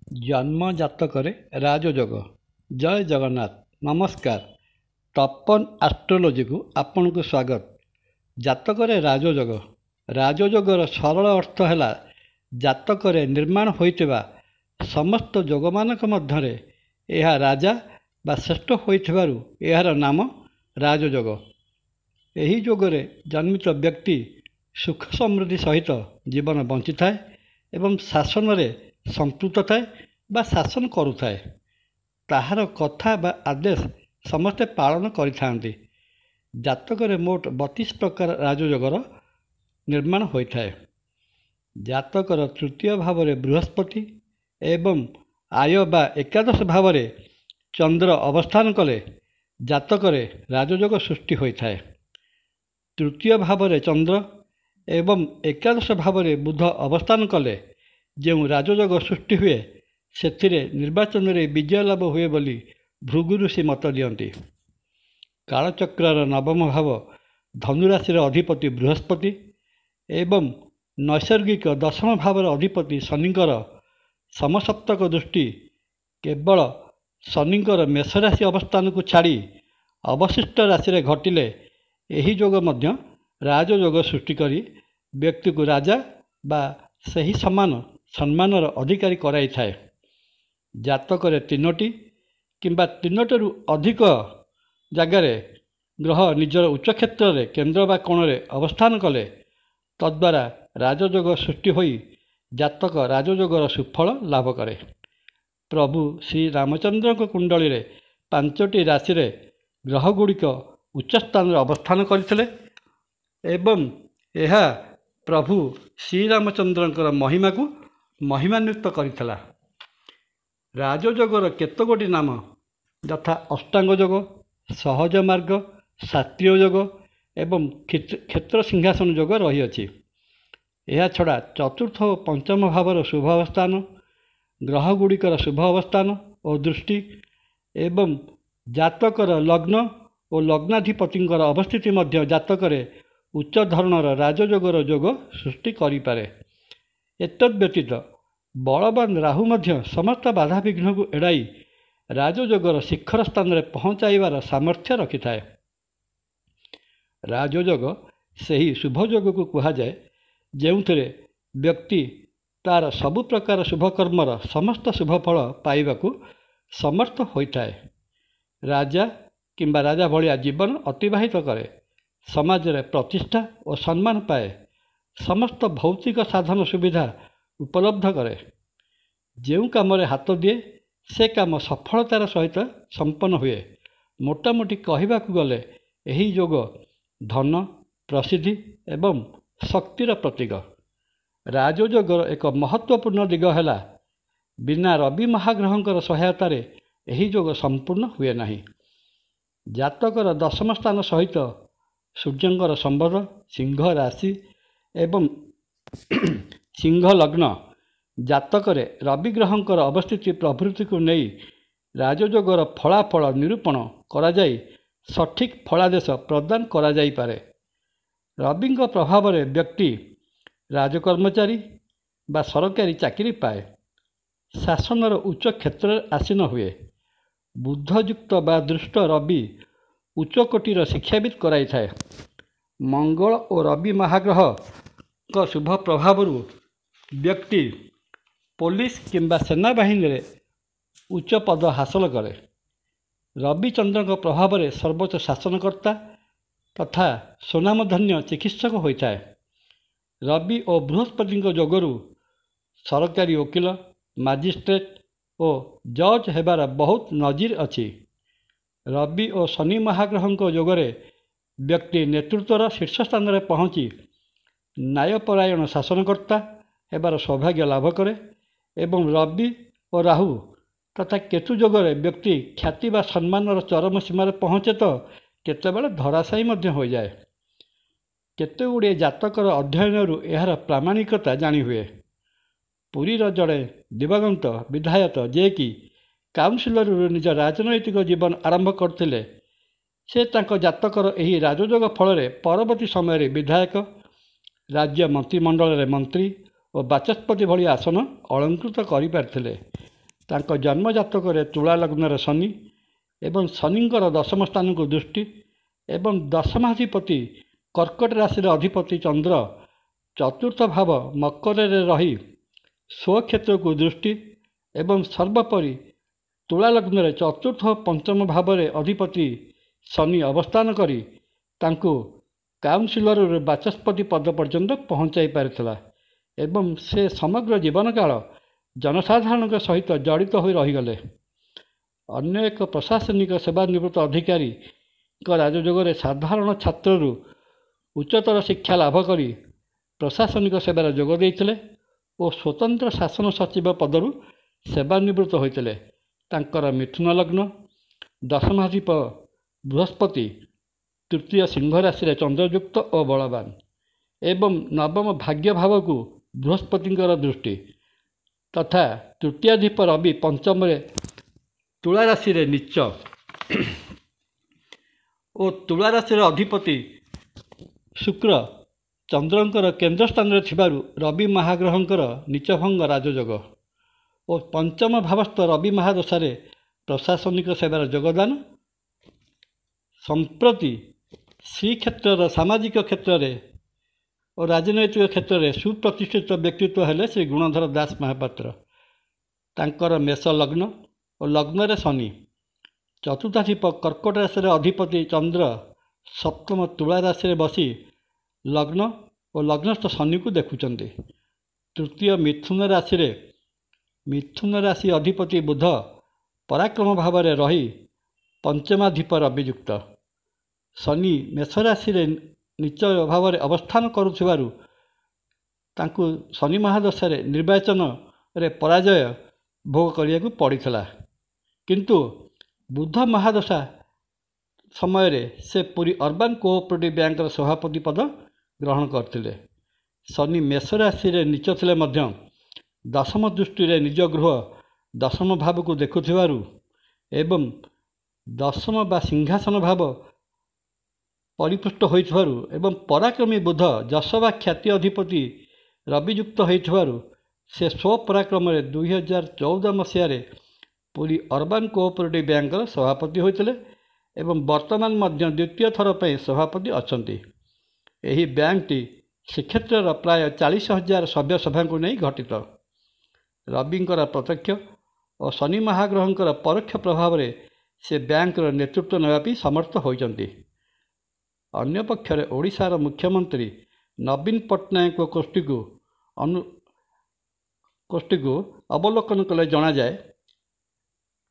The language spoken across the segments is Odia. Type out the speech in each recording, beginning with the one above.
ଜନ୍ମ ଜାତକରେ ରାଜଯୋଗ। ଜୟ ଜଗନ୍ନାଥ। ନମସ୍କାର। ତପନ ଆଷ୍ଟ୍ରୋଲୋଜିକୁ ଆପଣଙ୍କୁ ସ୍ୱାଗତ। ଜାତକରେ ରାଜଯୋଗ। ରାଜଯୋଗର ସରଳ ଅର୍ଥ ହେଲା ଜାତକରେ ନିର୍ମାଣ ହୋଇଥିବା ସମସ୍ତ ଯୋଗମାନଙ୍କ ମଧ୍ୟରେ ଏହା ରାଜା ବା ଶ୍ରେଷ୍ଠ ହୋଇଥିବାରୁ ଏହାର ନାମ ରାଜଯୋଗ। ଏହି ଯୋଗରେ ଜନ୍ମିତ ବ୍ୟକ୍ତି ସୁଖ ସମୃଦ୍ଧି ସହିତ ଜୀବନ ବଞ୍ଚିଥାଏ ଏବଂ ଶାସନରେ ସମ୍ପୃକ୍ତ ଥାଏ ବା ଶାସନ କରୁଥାଏ। ତାହାର କଥା ବା ଆଦେଶ ସମସ୍ତେ ପାଳନ କରିଥାନ୍ତି। ଜାତକରେ ମୋଟ 32 ପ୍ରକାର ରାଜଯୋଗର ନିର୍ମାଣ ହୋଇଥାଏ। ଜାତକର ତୃତୀୟ ଭାବରେ ବୃହସ୍ପତି ଏବଂ ଆୟ ବା ଏକାଦଶ ଭାବରେ ଚନ୍ଦ୍ର ଅବସ୍ଥାନ କଲେ ଜାତକରେ ରାଜଯୋଗ ସୃଷ୍ଟି ହୋଇଥାଏ। ତୃତୀୟ ଭାବରେ ଚନ୍ଦ୍ର ଏବଂ ଏକାଦଶ ଭାବରେ ବୁଧ ଅବସ୍ଥାନ କଲେ ଯେଉଁ ରାଜଯୋଗ ସୃଷ୍ଟି ହୁଏ ସେଥିରେ ନିର୍ବାଚନରେ ବିଜୟ ଲାଭ ହୁଏ ବୋଲି ଭୃଗୁ ଋଷି ମତ ଦିଅନ୍ତି। କାଳଚକ୍ରର ନବମ ଭାବ ଧନୁରାଶିର ଅଧିପତି ବୃହସ୍ପତି ଏବଂ ନୈସର୍ଗିକ ଦଶମ ଭାବର ଅଧିପତି ଶନିଙ୍କର ସମସପ୍ତକ ଦୃଷ୍ଟି କେବଳ ଶନିଙ୍କର ମେଷରାଶି ଅବସ୍ଥାନକୁ ଛାଡ଼ି ଅବଶିଷ୍ଟ ରାଶିରେ ଘଟିଲେ ଏହି ଯୋଗ ମଧ୍ୟ ରାଜଯୋଗ ସୃଷ୍ଟି କରି ବ୍ୟକ୍ତିକୁ ରାଜା ବା ସେହି ସମାନ ସମ୍ମାନର ଅଧିକାରୀ କରାଇଥାଏ। ଜାତକରେ 3ଟି କିମ୍ବା 3ଟିରୁ ଅଧିକ ଜାଗାରେ ଗ୍ରହ ନିଜର ଉଚ୍ଚକ୍ଷେତ୍ରରେ କେନ୍ଦ୍ର ବା କୋଣରେ ଅବସ୍ଥାନ କଲେ ତଦ୍ୱାରା ରାଜଯୋଗ ସୃଷ୍ଟି ହୋଇ ଜାତକ ରାଜଯୋଗର ସୁଫଳ ଲାଭ କରେ। ପ୍ରଭୁ ଶ୍ରୀରାମଚନ୍ଦ୍ରଙ୍କ କୁଣ୍ଡଳୀରେ 5ଟି ରାଶିରେ ଗ୍ରହଗୁଡ଼ିକ ଉଚ୍ଚସ୍ଥାନରେ ଅବସ୍ଥାନ କରିଥିଲେ ଏବଂ ଏହା ପ୍ରଭୁ ଶ୍ରୀରାମଚନ୍ଦ୍ରଙ୍କର ମହିମାକୁ ମହିମାନ୍ୱିତ କରିଥିଲା। ରାଜଯୋଗର କେତେଗୋଟି ନାମ ଯଥା ଅଷ୍ଟାଙ୍ଗ ଯୋଗ, ସହଜ ମାର୍ଗ, ଶାସ୍ତ୍ରୀୟ ଯୋଗ ଏବଂ କ୍ଷେତ୍ର ସିଂହାସନ ଯୋଗ ରହିଅଛି। ଏହାଛଡ଼ା ଚତୁର୍ଥ ଓ ପଞ୍ଚମ ଭାବର ଶୁଭ ଅବସ୍ଥାନ, ଗ୍ରହଗୁଡ଼ିକର ଶୁଭ ଅବସ୍ଥାନ ଓ ଦୃଷ୍ଟି ଏବଂ ଜାତକର ଲଗ୍ନ ଓ ଲଗ୍ନାଧିପତିଙ୍କର ଅବସ୍ଥିତି ମଧ୍ୟ ଜାତକରେ ଉଚ୍ଚ ଧରଣର ରାଜଯୋଗର ଯୋଗ ସୃଷ୍ଟି କରିପାରେ। ଏତଦ୍‌ବ୍ୟତୀତ ବଳବାନ ରାହୁ ମଧ୍ୟ ସମସ୍ତ ବାଧାବିଘ୍ନକୁ ଏଡ଼ାଇ ରାଜଯୋଗର ଶିଖର ସ୍ଥାନରେ ପହଞ୍ଚାଇବାର ସାମର୍ଥ୍ୟ ରଖିଥାଏ। ରାଜଯୋଗ ସେହି ଶୁଭ ଯୋଗକୁ କୁହାଯାଏ ଯେଉଁଥିରେ ବ୍ୟକ୍ତି ତା'ର ସବୁ ପ୍ରକାର ଶୁଭକର୍ମର ସମସ୍ତ ଶୁଭଫଳ ପାଇବାକୁ ସମର୍ଥ ହୋଇଥାଏ। ରାଜା କିମ୍ବା ରାଜା ଭଳିଆ ଜୀବନ ଅତିବାହିତ କରେ, ସମାଜରେ ପ୍ରତିଷ୍ଠା ଓ ସମ୍ମାନ ପାଏ, ସମସ୍ତ ଭୌତିକ ସାଧନ ସୁବିଧା ଉପଲବ୍ଧ କରେ। ଯେଉଁ କାମରେ ହାତ ଦିଏ ସେ କାମ ସଫଳତାର ସହିତ ସମ୍ପନ୍ନ ହୁଏ। ମୋଟାମୋଟି କହିବାକୁ ଗଲେ ଏହି ଯୋଗ ଧନ, ପ୍ରସିଦ୍ଧି ଏବଂ ଶକ୍ତିର ପ୍ରତୀକ। ରାଜଯୋଗର ଏକ ମହତ୍ତ୍ୱପୂର୍ଣ୍ଣ ଦିଗ ହେଲା ବିନା ରବି ମହାଗ୍ରହଙ୍କର ସହାୟତାରେ ଏହି ଯୋଗ ସମ୍ପୂର୍ଣ୍ଣ ହୁଏ ନାହିଁ। ଜାତକର ଦଶମ ସ୍ଥାନ ସହିତ ସୂର୍ଯ୍ୟଙ୍କର ସମ୍ବନ୍ଧ, ସିଂହ ରାଶି ଏବଂ ସିଂହ ଲଗ୍ନ ଜାତକରେ ରବି ଗ୍ରହଙ୍କର ଅବସ୍ଥିତି ପ୍ରଭୃତିକୁ ନେଇ ରାଜଯୋଗର ଫଳାଫଳ ନିରୂପଣ କରାଯାଇ ସଠିକ୍ ଫଳାଦେଶ ପ୍ରଦାନ କରାଯାଇପାରେ। ରବିଙ୍କ ପ୍ରଭାବରେ ବ୍ୟକ୍ତି ରାଜକର୍ମଚାରୀ ବା ସରକାରୀ ଚାକିରି ପାଏ, ଶାସନର ଉଚ୍ଚ କ୍ଷେତ୍ରରେ ଆସୀନ ହୁଏ। ବୁଧଯୁକ୍ତ ବା ଦୃଷ୍ଟ ରବି ଉଚ୍ଚକୋଟୀର ଶିକ୍ଷାବିତ୍ କରାଇଥାଏ। ମଙ୍ଗଳ ଓ ରବି ମହାଗ୍ରହଙ୍କ ଶୁଭ ପ୍ରଭାବରୁ ବ୍ୟକ୍ତି ପୋଲିସ କିମ୍ବା ସେନାବାହିନୀରେ ଉଚ୍ଚ ପଦ ହାସଲ କରେ। ରବି ଚନ୍ଦ୍ରଙ୍କ ପ୍ରଭାବରେ ସର୍ବୋଚ୍ଚ ଶାସନକର୍ତ୍ତା ତଥା ସ୍ୱନାମଧନ୍ୟ ଚିକିତ୍ସକ ହୋଇଥାଏ। ରବି ଓ ବୃହସ୍ପତିଙ୍କ ଯୋଗରୁ ସରକାରୀ ଓକିଲ, ମାଜିଷ୍ଟ୍ରେଟ୍ ଓ ଜଜ୍ ହେବାର ବହୁତ ନଜିର ଅଛି। ରବି ଓ ଶନି ମହାଗ୍ରହଙ୍କ ଯୋଗରେ ବ୍ୟକ୍ତି ନେତୃତ୍ୱର ଶୀର୍ଷସ୍ଥାନରେ ପହଞ୍ଚି ନ୍ୟାୟପରାୟଣ ଶାସନକର୍ତ୍ତା ହେବାର ସୌଭାଗ୍ୟ ଲାଭ କରେ ଏବଂ ରବି ଓ ରାହୁ ତଥା କେତୁ ଯୋଗରେ ବ୍ୟକ୍ତି ଖ୍ୟାତି ବା ସମ୍ମାନର ଚରମ ସୀମାରେ ପହଞ୍ଚେ ତ କେତେବେଳେ ଧରାଶାୟୀ ମଧ୍ୟ ହୋଇଯାଏ। କେତେଗୁଡ଼ିଏ ଜାତକର ଅଧ୍ୟୟନରୁ ଏହାର ପ୍ରାମାଣିକତା ଜାଣିହୁଏ। ପୁରୀର ଜଣେ ଦିବଂଗତ ବିଧାୟକ ଯିଏକି କାଉନସିଲରରୁ ନିଜ ରାଜନୈତିକ ଜୀବନ ଆରମ୍ଭ କରିଥିଲେ, ସେ ତାଙ୍କ ଜାତକର ଏହି ରାଜଯୋଗ ଫଳରେ ପରବର୍ତ୍ତୀ ସମୟରେ ବିଧାୟକ, ରାଜ୍ୟ ମନ୍ତ୍ରିମଣ୍ଡଳରେ ମନ୍ତ୍ରୀ ଓ ବାଚସ୍ପତି ଭଳି ଆସନ ଅଳଙ୍କୃତ କରିପାରିଥିଲେ। ତାଙ୍କ ଜନ୍ମ ଜାତକରେ ତୁଳା ଲଗ୍ନରେ ଶନି ଏବଂ ଶନିଙ୍କର ଦଶମ ସ୍ଥାନକୁ ଦୃଷ୍ଟି ଏବଂ ଦଶମାଧିପତି କର୍କଟ ରାଶିର ଅଧିପତି ଚନ୍ଦ୍ର ଚତୁର୍ଥ ଭାବ ମକରରେ ରହି ସ୍ୱକ୍ଷେତ୍ରକୁ ଦୃଷ୍ଟି ଏବଂ ସର୍ବୋପରି ତୁଳା ଲଗ୍ନରେ ଚତୁର୍ଥ ଓ ପଞ୍ଚମ ଭାବରେ ଅଧିପତି ଶନି ଅବସ୍ଥାନ କରି ତାଙ୍କୁ କାଉନସିଲରରୁ ବାଚସ୍ପତି ପଦ ପର୍ଯ୍ୟନ୍ତ ପହଞ୍ଚାଇ ପାରିଥିଲା ଏବଂ ସେ ସମଗ୍ର ଜୀବନକାଳ ଜନସାଧାରଣଙ୍କ ସହିତ ଜଡ଼ିତ ହୋଇ ରହିଗଲେ। ଅନ୍ୟ ଏକ ପ୍ରଶାସନିକ ସେବାନିବୃତ୍ତ ଅଧିକାରୀଙ୍କ ରାଜଯୋଗରେ ସାଧାରଣ ଛାତ୍ରରୁ ଉଚ୍ଚତର ଶିକ୍ଷା ଲାଭ କରି ପ୍ରଶାସନିକ ସେବାରେ ଯୋଗ ଦେଇଥିଲେ ଓ ସ୍ୱତନ୍ତ୍ର ଶାସନ ସଚିବ ପଦରୁ ସେବାନିବୃତ୍ତ ହୋଇଥିଲେ। ତାଙ୍କର ମିଥୁନ ଲଗ୍ନ, ଦଶମାଧିପ ବୃହସ୍ପତି ତୃତୀୟ ସିଂହ ରାଶିରେ ଚନ୍ଦ୍ରଯୁକ୍ତ ଓ ବଳବାନ ଏବଂ ନବମ ଭାଗ୍ୟ ଭାବକୁ ବୃହସ୍ପତିଙ୍କର ଦୃଷ୍ଟି ତଥା ତୃତୀୟାଧିପ ରବି ପଞ୍ଚମରେ ତୁଳା ରାଶିରେ ନୀଚ ଓ ତୁଳା ରାଶିର ଅଧିପତି ଶୁକ୍ର ଚନ୍ଦ୍ରଙ୍କର କେନ୍ଦ୍ରସ୍ଥାନରେ ଥିବାରୁ ରବି ମହାଗ୍ରହଙ୍କର ନୀଚଭଙ୍ଗ ରାଜଯୋଗ ଓ ପଞ୍ଚମ ଭାବସ୍ଥ ରବି ମହାଦଶାରେ ପ୍ରଶାସନିକ ସେବାର ଯୋଗଦାନ। ସମ୍ପ୍ରତି ଶ୍ରୀକ୍ଷେତ୍ରର ସାମାଜିକ କ୍ଷେତ୍ରରେ ଓ ରାଜନୈତିକ କ୍ଷେତ୍ରରେ ସୁପ୍ରତିଷ୍ଠିତ ବ୍ୟକ୍ତିତ୍ୱ ହେଲେ ଶ୍ରୀ ଗୁଣଧର ଦାସ ମହାପାତ୍ର। ତାଙ୍କର ମେଷ ଲଗ୍ନ ଓ ଲଗ୍ନରେ ଶନି, ଚତୁର୍ଥାଧିପ କର୍କଟ ରାଶିର ଅଧିପତି ଚନ୍ଦ୍ର ସପ୍ତମ ତୁଳା ରାଶିରେ ବସି ଲଗ୍ନ ଓ ଲଗ୍ନସ୍ଥ ଶନିକୁ ଦେଖୁଛନ୍ତି। ତୃତୀୟ ମିଥୁନ ରାଶି ଅଧିପତି ବୁଧ ପରାକ୍ରମ ଭାବରେ ରହି ପଞ୍ଚମାଧିପ ରବିଯୁକ୍ତ। ଶନି ମେଷ ରାଶିରେ ନୀଚ ଭାବରେ ଅବସ୍ଥାନ କରୁଥିବାରୁ ତାଙ୍କୁ ଶନି ମହାଦଶାରେ ନିର୍ବାଚନରେ ପରାଜୟ ଭୋଗ କରିବାକୁ ପଡ଼ିଥିଲା, କିନ୍ତୁ ବୁଧ ମହାଦଶା ସମୟରେ ସେ ପୁରୀ ଅର୍ବାନ କୋଅପରେଟିଭ ବ୍ୟାଙ୍କର ସଭାପତି ପଦ ଗ୍ରହଣ କରିଥିଲେ। ଶନି ମେଷ ରାଶିରେ ନୀଚ ଥିଲେ ମଧ୍ୟ ଦଶମ ଦୃଷ୍ଟିରେ ନିଜ ଗୃହ ଦଶମ ଭାବକୁ ଦେଖୁଥିବାରୁ ଏବଂ ଦଶମ ବା ସିଂହାସନ ଭାବ ପରିପୃଷ୍ଟ ହୋଇଥିବାରୁ ଏବଂ ପରାକ୍ରମୀ ବୁଧ ଯଶ ବା ଖ୍ୟାତି ଅଧିପତି ରବିଯୁକ୍ତ ହୋଇଥିବାରୁ ସେ ସ୍ୱପରାକ୍ରମରେ 2014 ମସିହାରେ ପୁରୀ ଅର୍ବାନ କୋଅପରେଟିଭ ବ୍ୟାଙ୍କର ସଭାପତି ହୋଇଥିଲେ ଏବଂ ବର୍ତ୍ତମାନ ମଧ୍ୟ ଦ୍ୱିତୀୟ ଥର ପାଇଁ ସଭାପତି ଅଛନ୍ତି। ଏହି ବ୍ୟାଙ୍କଟି ଶ୍ରୀକ୍ଷେତ୍ରର ପ୍ରାୟ 40,000 ସଭ୍ୟସଭାଙ୍କୁ ନେଇ ଗଠିତ। ରବିଙ୍କର ପ୍ରତ୍ୟକ୍ଷ ଓ ଶନି ମହାଗ୍ରହଙ୍କର ପରୋକ୍ଷ ପ୍ରଭାବରେ ସେ ବ୍ୟାଙ୍କର ନେତୃତ୍ୱ ନେବା ପାଇଁ ସମର୍ଥ ହୋଇଛନ୍ତି। ଅନ୍ୟପକ୍ଷରେ ଓଡ଼ିଶାର ମୁଖ୍ୟମନ୍ତ୍ରୀ ନବୀନ ପଟ୍ଟନାୟକଙ୍କ ଗୋଷ୍ଠୀକୁ ଅବଲୋକନ କଲେ ଜଣାଯାଏ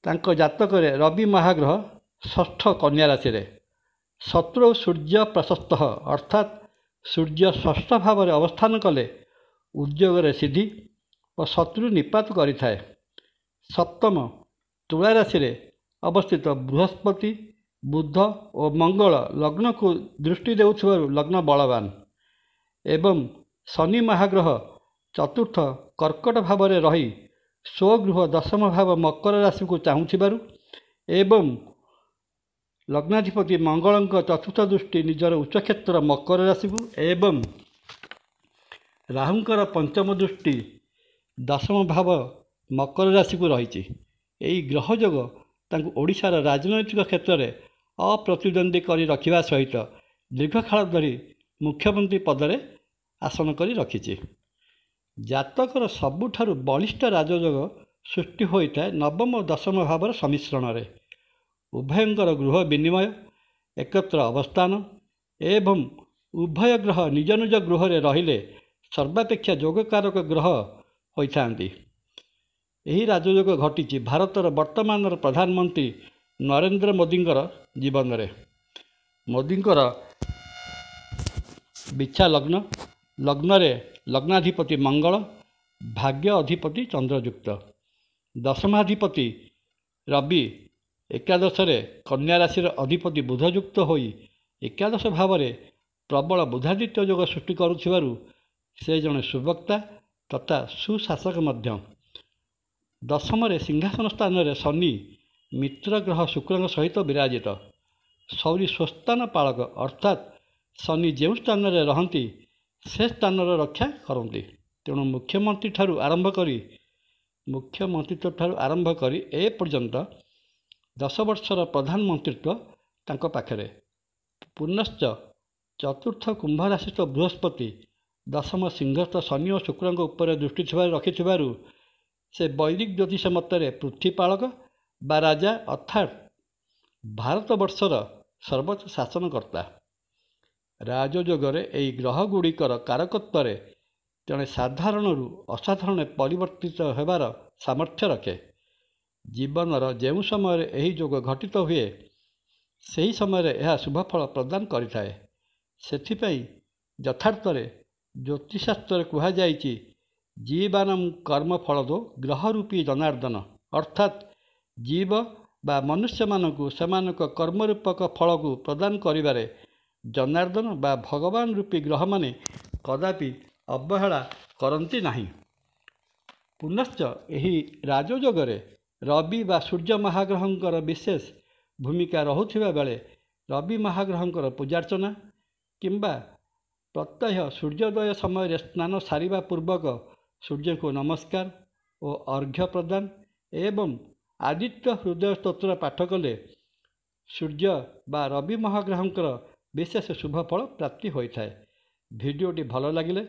ତାଙ୍କ ଜାତକରେ ରବି ମହାଗ୍ରହ ଷଷ୍ଠ କନ୍ୟା ରାଶିରେ ଶତ୍ରୁ ସୂର୍ଯ୍ୟ ପ୍ରଶସ୍ତ ଅର୍ଥାତ୍ ସୂର୍ଯ୍ୟ ଷଷ୍ଠ ଭାବରେ ଅବସ୍ଥାନ କଲେ ଉଦ୍ୟୋଗରେ ସିଦ୍ଧି ଓ ଶତ୍ରୁ ନିପାତ କରିଥାଏ। ସପ୍ତମ ତୁଳା ରାଶିରେ ଅବସ୍ଥିତ ବୃହସ୍ପତି, ବୁଧ ଓ ମଙ୍ଗଳ ଲଗ୍ନକୁ ଦୃଷ୍ଟି ଦେଉଥିବାରୁ ଲଗ୍ନ ବଳବାନ ଏବଂ ଶନି ମହାଗ୍ରହ ଚତୁର୍ଥ କର୍କଟ ଭାବରେ ରହି ସ୍ୱଗୃହ ଦଶମ ଭାବ ମକର ରାଶିକୁ ଚାହୁଁଥିବାରୁ ଏବଂ ଲଗ୍ନାଧିପତି ମଙ୍ଗଳଙ୍କ ଚତୁର୍ଥ ଦୃଷ୍ଟି ନିଜର ଉଚ୍ଚକ୍ଷେତ୍ର ମକର ରାଶିକୁ ଏବଂ ରାହୁଙ୍କର ପଞ୍ଚମ ଦୃଷ୍ଟି ଦଶମ ଭାବ ମକର ରାଶିକୁ ରହିଛି। ଏହି ଗ୍ରହ ଯୋଗ ତାଙ୍କୁ ଓଡ଼ିଶାର ରାଜନୈତିକ କ୍ଷେତ୍ରରେ ଅପ୍ରତିଦ୍ୱନ୍ଦ୍ୱୀ କରି ରଖିବା ସହିତ ଦୀର୍ଘକାଳ ଧରି ମୁଖ୍ୟମନ୍ତ୍ରୀ ପଦରେ ଆସନ କରି ରଖିଛି। ଜାତକର ସବୁଠାରୁ ବଳିଷ୍ଠ ରାଜଯୋଗ ସୃଷ୍ଟି ହୋଇଥାଏ ନବମ ଓ ଦଶମ ଭାବର ସମ୍ମିଶ୍ରଣରେ। ଉଭୟଙ୍କର ଗୃହ ବିନିମୟ, ଏକତ୍ର ଅବସ୍ଥାନ ଏବଂ ଉଭୟ ଗ୍ରହ ନିଜ ନିଜ ଗୃହରେ ରହିଲେ ସର୍ବାପେକ୍ଷା ଯୋଗକାରକ ଗ୍ରହ ହୋଇଥାନ୍ତି। ଏହି ରାଜଯୋଗ ଘଟିଛି ଭାରତର ବର୍ତ୍ତମାନର ପ୍ରଧାନମନ୍ତ୍ରୀ ନରେନ୍ଦ୍ର ମୋଦିଙ୍କର ଜୀବନରେ। ମୋଦିଙ୍କର ବିଛା ଲଗ୍ନ, ଲଗ୍ନରେ ଲଗ୍ନାଧିପତି ମଙ୍ଗଳ, ଭାଗ୍ୟ ଅଧିପତି ଚନ୍ଦ୍ରଯୁକ୍ତ, ଦଶମାଧିପତି ରବି ଏକାଦଶରେ କନ୍ୟା ରାଶିର ଅଧିପତି ବୁଧଯୁକ୍ତ ହୋଇ ଏକାଦଶ ଭାବରେ ପ୍ରବଳ ବୁଧାଦିତ୍ୟ ଯୋଗ ସୃଷ୍ଟି କରୁଥିବାରୁ ସେ ଜଣେ ସୁବକ୍ତା ତଥା ସୁଶାସକ ମଧ୍ୟ। ଦଶମରେ ସିଂହାସନ ସ୍ଥାନରେ ଶନି ମିତ୍ର ଗ୍ରହ ଶୁକ୍ରଙ୍କ ସହିତ ବିରାଜିତ। ଶୌରୀ ସ୍ୱସ୍ଥାନ ପାଳକ ଅର୍ଥାତ୍ ଶନି ଯେଉଁ ସ୍ଥାନରେ ରହନ୍ତି ସେ ସ୍ଥାନର ରକ୍ଷା କରନ୍ତି। ତେଣୁ ମୁଖ୍ୟମନ୍ତ୍ରୀ ଠାରୁ ଆରମ୍ଭ କରି ମୁଖ୍ୟମନ୍ତ୍ରୀତ୍ୱ ଠାରୁ ଆରମ୍ଭ କରି ଏ ପର୍ଯ୍ୟନ୍ତ 10 ବର୍ଷର ପ୍ରଧାନମନ୍ତ୍ରୀତ୍ୱ ତାଙ୍କ ପାଖରେ। ପୁନଶ୍ଚ ଚତୁର୍ଥ କୁମ୍ଭ ରାଶିସ୍ଥ ବୃହସ୍ପତି ଦଶମ ସିଂହସ୍ଥ ଶନି ଓ ଶୁକ୍ରଙ୍କ ଉପରେ ଦୃଷ୍ଟି ରଖିଥିବାରୁ ସେ ବୈଦିକ ଜ୍ୟୋତିଷ ମତରେ ପୃଥ୍ୱୀପାଳକ ବା ରାଜା ଅର୍ଥାତ୍ ଭାରତବର୍ଷର ସର୍ବୋଚ୍ଚ ଶାସନକର୍ତ୍ତା। ରାଜଯୋଗରେ ଏହି ଗ୍ରହଗୁଡ଼ିକର କାରକତ୍ୱରେ ଜଣେ ସାଧାରଣରୁ ଅସାଧାରଣ ପରିବର୍ତ୍ତିତ ହେବାର ସାମର୍ଥ୍ୟ ରଖେ। ଜୀବନର ଯେଉଁ ସମୟରେ ଏହି ଯୋଗ ଘଟିତ ହୁଏ ସେହି ସମୟରେ ଏହା ଶୁଭଫଳ ପ୍ରଦାନ କରିଥାଏ। ସେଥିପାଇଁ ଯଥାର୍ଥରେ ଜ୍ୟୋତିଷଶାସ୍ତ୍ରରେ କୁହାଯାଇଛି ଜୀବାନାଂ କର୍ମଫଳଦୋ ଗ୍ରହରୂପୀ ଜନାର୍ଦ୍ଦନ, ଅର୍ଥାତ୍ ଜୀବ ବା ମନୁଷ୍ୟମାନଙ୍କୁ ସେମାନଙ୍କ କର୍ମରୂପକ ଫଳକୁ ପ୍ରଦାନ କରିବାରେ ଜନାର୍ଦ୍ଦନ ବା ଭଗବାନ ରୂପୀ ଗ୍ରହମାନେ କଦାପି ଅବହେଳା କରନ୍ତି ନାହିଁ। ପୁନଶ୍ଚ ଏହି ରାଜଯୋଗରେ ରବି ବା ସୂର୍ଯ୍ୟ ମହାଗ୍ରହଙ୍କର ବିଶେଷ ଭୂମିକା ରହୁଥିବା ବେଳେ ରବି ମହାଗ୍ରହଙ୍କର ପୂଜାର୍ଚ୍ଚନା କିମ୍ବା ପ୍ରତ୍ୟହ ସୂର୍ଯ୍ୟୋଦୟ ସମୟରେ ସ୍ନାନ ସାରିବା ପୂର୍ବକ ସୂର୍ଯ୍ୟଙ୍କୁ ନମସ୍କାର ଓ ଅର୍ଘ୍ୟ ପ୍ରଦାନ ଏବଂ ଆଦିତ୍ୟ ହୃଦୟ ସ୍ତୋତ୍ର ପାଠ କଲେ ସୂର୍ଯ୍ୟ ବା ରବି ମହାଗ୍ରହଙ୍କର ବିଶେଷ ଶୁଭଫଳ ପ୍ରାପ୍ତି ହୋଇଥାଏ। ଭିଡ଼ିଓଟି ଭଲ ଲାଗିଲେ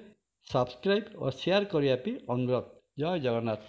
ସବସ୍କ୍ରାଇବ୍ ଓ ସେୟାର କରିବା ପାଇଁ ଅନୁରୋଧ। ଜୟ ଜଗନ୍ନାଥ।